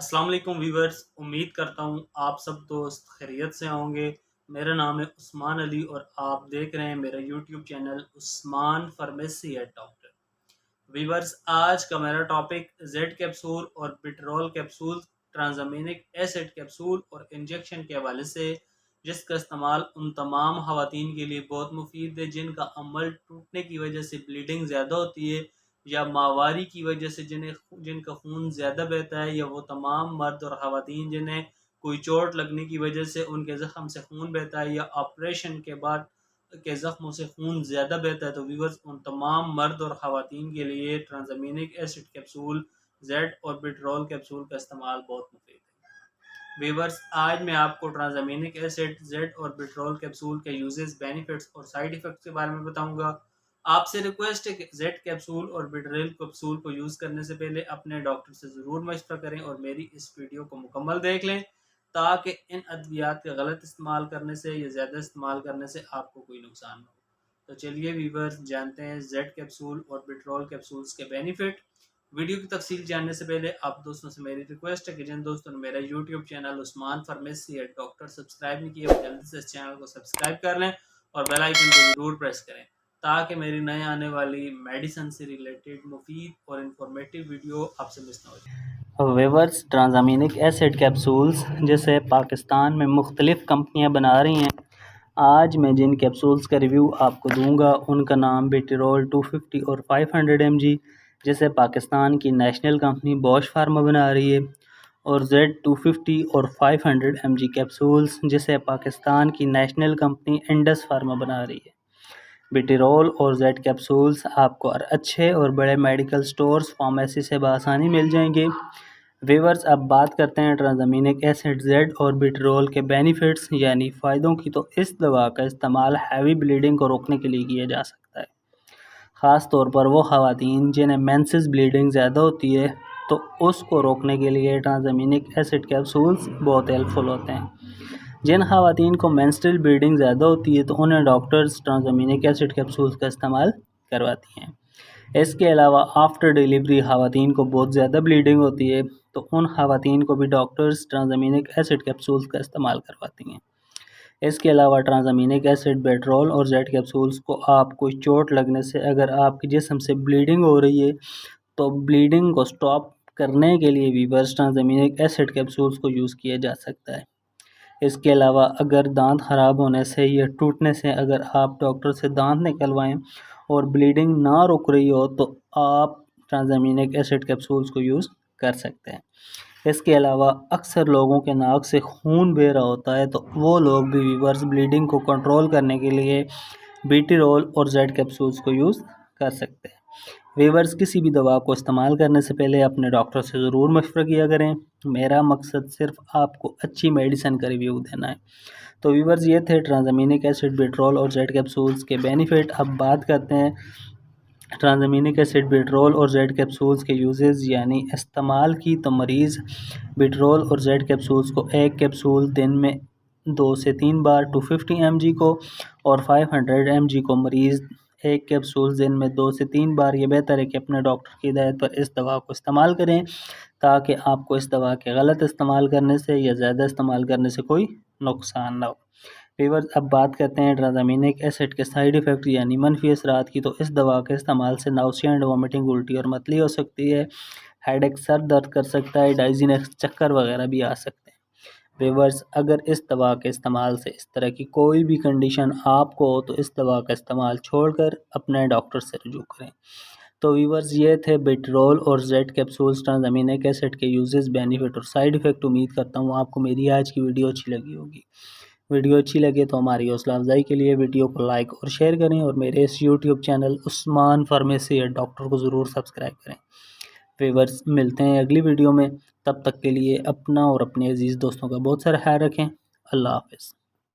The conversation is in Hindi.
अस्सलाम वालेकुम वीवर्स। उम्मीद करता हूँ आप सब दोस्त खैरियत से होंगे। मेरा नाम है उस्मान अली और आप देख रहे हैं मेरा YouTube channel Usman pharmacy at doctor. Viewers, आज का मेरा टॉपिक जेड कैप्सूल और बिटरॉल कैप्सूल, ट्रांजामिनिक एसिड कैप्सूल और इंजेक्शन के हवाले से, जिसका इस्तेमाल उन तमाम खवातीन के लिए बहुत मुफीद है जिनका अमल टूटने की वजह से ब्लीडिंग ज़्यादा होती है या माहवारी की वजह से जिनका खून ज़्यादा बहता है, या वो तमाम मर्द और ख़वातीन जिन्हें कोई चोट लगने की वजह से उनके ज़ख्म से खून बहता है या ऑपरेशन के बाद के ज़ख्मों से खून ज़्यादा बहता है। तो व्यूवर्स, उन तमाम मर्द और ख़वातीन के लिए ट्रांज़ामिनिक एसिड कैप्सूल, जेड और बिटरॉल कैप्सूल का इस्तेमाल बहुत मुफीद है। व्यूवर्स, आज मैं आपको ट्रांज़ामिनिक एसिड, जेड और बिटरॉल कैप्सूल के यूजेस, बेनिफिट्स और साइड इफ़ेक्ट्स के बारे में बताऊंगा। आपसे रिक्वेस्ट है कि जेड कैप्सूल और बिटरॉल कैप्सूल को यूज़ करने से पहले अपने डॉक्टर से ज़रूर मशवरा करें और मेरी इस वीडियो को मुकम्मल देख लें, ताकि इन अद्वियात के गलत इस्तेमाल करने से या ज़्यादा इस्तेमाल करने से आपको कोई नुकसान ना हो। तो चलिए वीवर्स, जानते हैं जेड कैप्सूल और बिटरॉल कैप्सूल्स के बेनिफिट। वीडियो की तफसील जानने से पहले आप दोस्तों से मेरी रिक्वेस्ट है कि जिन दोस्तों ने मेरा YouTube channel Usman pharmacy at doctor subscribe नहीं किया, वो जल्दी से इस चैनल को सब्सक्राइब कर लें और बेल आइकन को ज़रूर प्रेस करें, ताकि मेरी नए आने वाली मेडिसिन से रिलेटेड मुफीद और इन्फॉर्मेटिव वीडियो आपसे मिस ना हो जाए। वेवर्स, ट्रांज़ामिनिक एसिड कैप्सूल्स जिसे पाकिस्तान में मुख्तलिफ़ कंपनियां बना रही हैं, आज मैं जिन कैप्सूल्स का रिव्यू आपको दूंगा उनका नाम बिटरॉल 250 और 500 mg जिसे पाकिस्तान की नेशनल कंपनी बॉश फार्मा बना रही है, और जेड 250 और 500 mg कैप्सूल्स जिसे पाकिस्तान की नेशनल कंपनी इंडस फार्मा बना रही है। बिटरॉल और जेड कैप्सूल्स आपको अच्छे और बड़े मेडिकल स्टोर्स, फार्मेसी से बआसानी मिल जाएंगे। व्यूअर्स, अब बात करते हैं ट्रांज़ामिनिक एसिड, जेड और बिटरॉल के बेनिफिट्स यानी फ़ायदों की। तो इस दवा का इस्तेमाल हैवी ब्लीडिंग को रोकने के लिए किया जा सकता है, ख़ास तौर पर वो ख़वातीन जिन्हें मेंसेस ब्लीडिंग ज़्यादा होती है, तो उसको रोकने के लिए ट्रांज़ामिनिक एसिड कैप्सूल्स बहुत हेल्पफुल होते हैं। जिन ख़वातीन को मेंस्ट्रुअल ब्लीडिंग ज़्यादा होती है तो उन्हें डॉक्टर्स ट्रांज़ामिनिक एसिड कैप्सूल्स का इस्तेमाल करवाती हैं। इसके अलावा आफ्टर डिलीवरी ख़वातीन को बहुत ज़्यादा ब्लीडिंग होती है, तो उन ख़वातीन को भी डॉक्टर्स ट्रांज़ामिनिक एसिड कैप्सूल्स का इस्तेमाल करवाती हैं। इसके अलावा ट्रांज़ामिनिक एसिड, बिटरॉल और जेड कैप्सूल्स को आप कोई चोट लगने से अगर आपके जिस्म से ब्लीडिंग हो रही है, तो ब्लीडिंग को स्टॉप करने के लिए भी बस ट्रांज़ामिनिक एसिड कैप्सूल्स को यूज़ किया जा सकता है। इसके अलावा अगर दांत ख़राब होने से या टूटने से अगर आप डॉक्टर से दांत निकलवाएं और ब्लीडिंग ना रुक रही हो, तो आप ट्रांज़ामिनिक एसिड कैप्सूल्स को यूज़ कर सकते हैं। इसके अलावा अक्सर लोगों के नाक से खून बह रहा होता है, तो वो लोग भी रिवर्स ब्लीडिंग को कंट्रोल करने के लिए बिटरॉल और जेड कैप्सूल्स को यूज़ कर सकते हैं। वीवर्स, किसी भी दवा को इस्तेमाल करने से पहले अपने डॉक्टर से ज़रूर मशवरा किया करें। मेरा मकसद सिर्फ आपको अच्छी मेडिसिन का रिव्यू देना है। तो वीवर्स, ये थे ट्रांज़ामिनिक एसिड, बिटरॉल और जेड कैप्सूल्स के बेनिफिट। अब बात करते हैं ट्रांज़ामिनिक एसिड, बिटरॉल और जेड कैप्सूल्स के यूजेस यानी इस्तेमाल की। तो मरीज़ बिटरॉल और जेड कैप्सूल्स को एक कैप्सूल दिन में 2 से 3 बार 250 mg को, और 500 mg को मरीज़ एक कैप्सूल दिन में 2 से 3 बार। ये बेहतर है कि अपने डॉक्टर की हिदायत पर इस दवा को इस्तेमाल करें, ताकि आपको इस दवा के गलत इस्तेमाल करने से या ज़्यादा इस्तेमाल करने से कोई नुकसान ना हो। वीवर्स, अब बात करते हैं ट्रांज़ामिनिक एसिड के साइड इफ़ेक्ट यानी मनफी असरात की। तो इस दवा के इस्तेमाल से नाउसिया एंड वॉमिटिंग, उल्टी और मतली हो सकती है, हेडेक सर दर्द कर सकता है, डाइजीनेस चक्कर वगैरह भी आ सकते हैं। वीवर्स, अगर इस दवा के इस्तेमाल से इस तरह की कोई भी कंडीशन आपको हो, तो इस दवा का इस्तेमाल छोड़कर अपने डॉक्टर से रुजू करें। तो वीवर्स, ये थे बिटरॉल और जेड कैप्सूल्स, ट्रांज़ामिनिक एसिड के यूजेस, बेनिफिट और साइड इफ़ेक्ट। उम्मीद करता हूँ आपको मेरी आज की वीडियो अच्छी लगी होगी। वीडियो अच्छी लगे तो हमारी हौसला अफजाई के लिए वीडियो को लाइक और शेयर करें, और मेरे इस YouTube channel Usman pharmacy at doctor को ज़रूर सब्सक्राइब करें। वीवर्स, मिलते हैं अगली वीडियो में। तब तक के लिए अपना और अपने अजीज़ दोस्तों का बहुत सारा ख्याल रखें। अल्लाह हाफ़िज़।